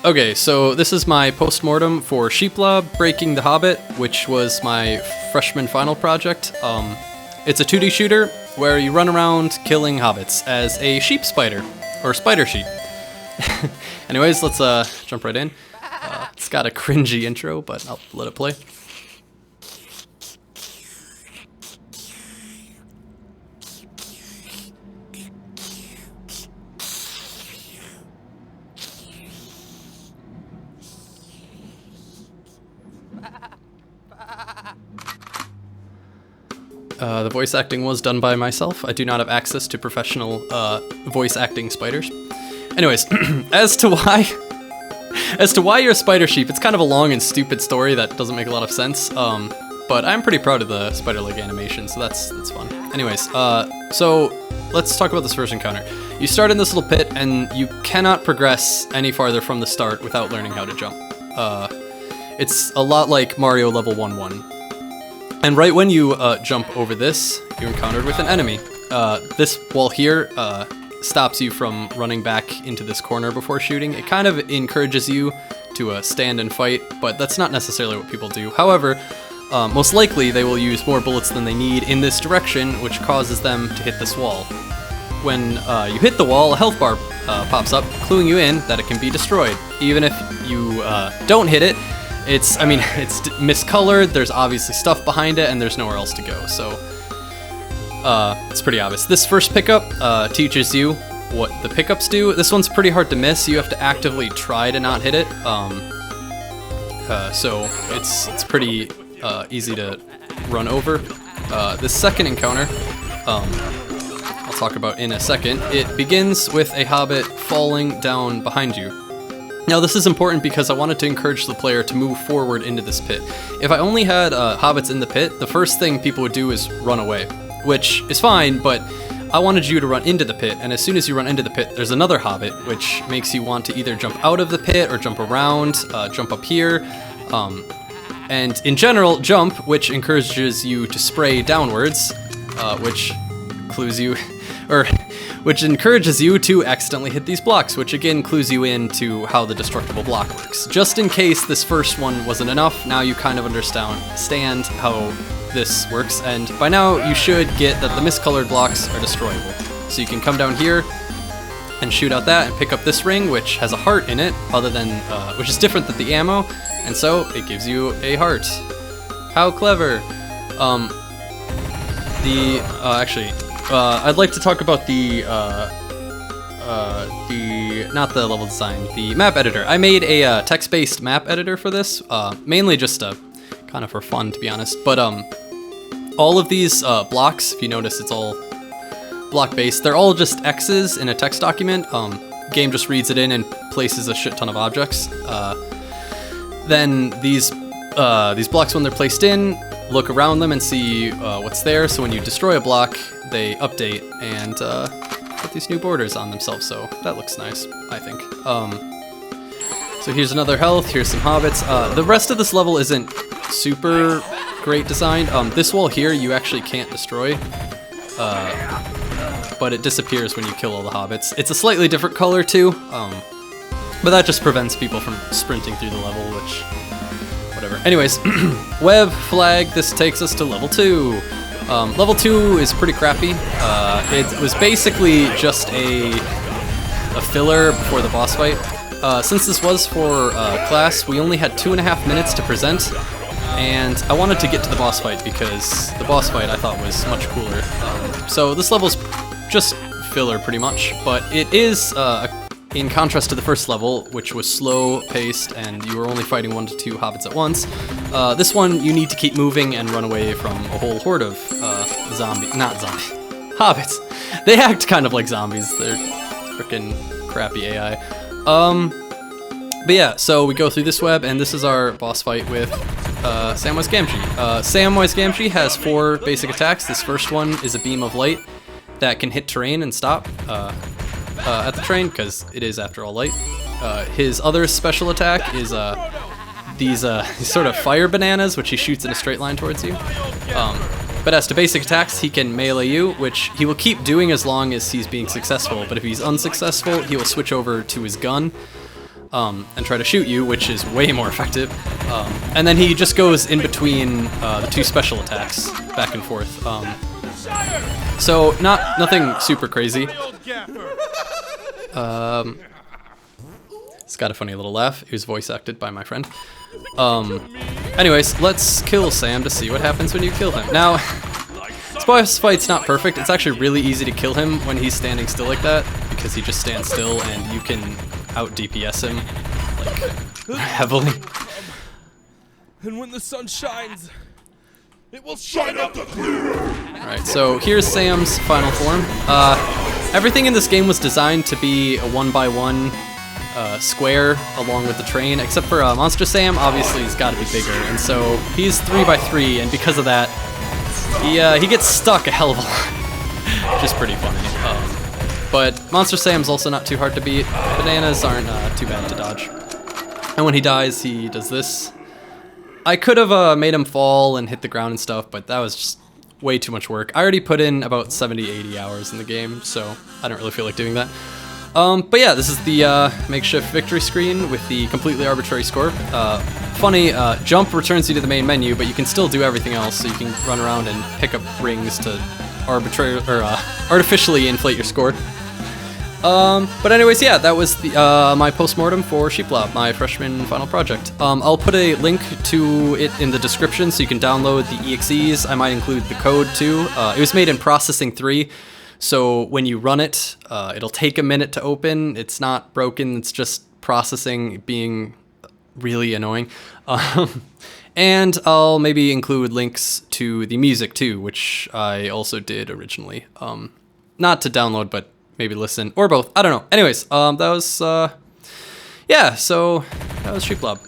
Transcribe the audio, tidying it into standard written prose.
Okay, so this is my postmortem for Sheeplob Breaking the Hobbit, which was my freshman final project. It's a 2D shooter where you run around killing hobbits as a sheep spider, or spider sheep. Anyways, let's jump right in. It's got a cringy intro, but I'll let it play. The voice acting was done by myself. I do not have access to professional voice acting spiders. Anyways, as to why you're a spider sheep, it's kind of a long and stupid story that doesn't make a lot of sense. But I'm pretty proud of the spider leg animation, so that's fun. Anyways, so let's talk about this first encounter. You start in this little pit, and you cannot progress any farther from the start without learning how to jump. It's a lot like Mario level 1-1. And right when you jump over this, you're encountered with an enemy. This wall here stops you from running back into this corner before shooting. It kind of encourages you to stand and fight, but that's not necessarily what people do. However, most likely they will use more bullets than they need in this direction, which causes them to hit this wall. When you hit the wall, a health bar pops up, cluing you in that it can be destroyed. Even if you don't hit it, it's miscolored, there's obviously stuff behind it, and there's nowhere else to go, so it's pretty obvious. This first pickup teaches you what the pickups do. This one's pretty hard to miss. You have to actively try to not hit it, so it's pretty easy to run over. This second encounter, I'll talk about in a second. It begins with a hobbit falling down behind you. Now this is important because I wanted to encourage the player to move forward into this pit. If I only had hobbits in the pit, the first thing people would do is run away, which is fine, but I wanted you to run into the pit, and as soon as you run into the pit, there's another hobbit, which makes you want to either jump out of the pit or jump around, jump up here, and in general, jump, which encourages you to spray downwards, which clues you, which encourages you to accidentally hit these blocks, which again clues you into how the destructible block works. Just in case this first one wasn't enough, now you kind of understand how this works, and by now you should get that the miscolored blocks are destroyable. So you can come down here and shoot out that and pick up this ring, which has a heart in it, which is different than the ammo, and so it gives you a heart. How clever! I'd like to talk about not the level design, the map editor. I made a text-based map editor for this, mainly just kind of for fun, to be honest. But all of these blocks, if you notice, it's all block-based. They're all just X's in a text document. Game just reads it in and places a shit ton of objects. Then these blocks, when they're placed in, look around them and see what's there. So when you destroy a block, they update and put these new borders on themselves. So that looks nice, I think. So here's another health. Here's some hobbits. The rest of this level isn't super great designed. This wall here you actually can't destroy, but it disappears when you kill all the hobbits. It's a slightly different color too, but that just prevents people from sprinting through the level, which, whatever. Anyways, web flag, this takes us to level 2. Level 2 is pretty crappy. It was basically just a filler before the boss fight. Since this was for class, we only had 2.5 minutes to present, and I wanted to get to the boss fight because the boss fight I thought was much cooler. So this level's just filler pretty much, but it is, in contrast to the first level, which was slow-paced and you were only fighting 1 to 2 hobbits at once. This one, you need to keep moving and run away from a whole horde of hobbits. They act kind of like zombies. They're freaking crappy AI. But yeah, so we go through this web, and this is our boss fight with Samwise Gamgee. Samwise Gamgee has 4 basic attacks. This first one is a beam of light that can hit terrain and stop at the train, because it is, after all, light. His other special attack is these sort of fire bananas, which he shoots in a straight line towards you. But as to basic attacks, he can melee you, which he will keep doing as long as he's being successful, but if he's unsuccessful, he will switch over to his gun. and try to shoot you, which is way more effective. And then he just goes in between the two special attacks, back and forth. So nothing super crazy. It's got a funny little laugh. It was voice acted by my friend. Anyways, let's kill Sam to see what happens when you kill him. Now, this boss fight's not perfect. It's actually really easy to kill him when he's standing still like that, because he just stands still and you can out DPS him, like, heavily. And when the sun shines, it will shine up the clearer. Alright, so here's Sam's final form. Everything in this game was designed to be a 1x1 square along with the train, except for Monster Sam. Obviously he's got to be bigger, and so he's 3x3, and because of that, he gets stuck a hell of a lot, which is pretty funny. But Monster Sam's also not too hard to beat. Bananas aren't too bad to dodge. And when he dies, he does this. I could have made him fall and hit the ground and stuff, but that was just way too much work. I already put in about 70-80 hours in the game, so I don't really feel like doing that. But yeah, this is the makeshift victory screen with the completely arbitrary score. Funny, jump returns you to the main menu, but you can still do everything else, so you can run around and pick up rings to artificially inflate your score. But anyways, yeah, that was the, my postmortem for Sheeplob, my freshman final project. I'll put a link to it in the description so you can download the EXEs. I might include the code too. It was made in Processing 3, so when you run it, it'll take a minute to open. It's not broken, it's just processing being really annoying. And I'll maybe include links to the music too, which I also did originally. Not to download, but maybe listen, or both, I don't know. Anyways, that was, yeah, so that was Sheeplob.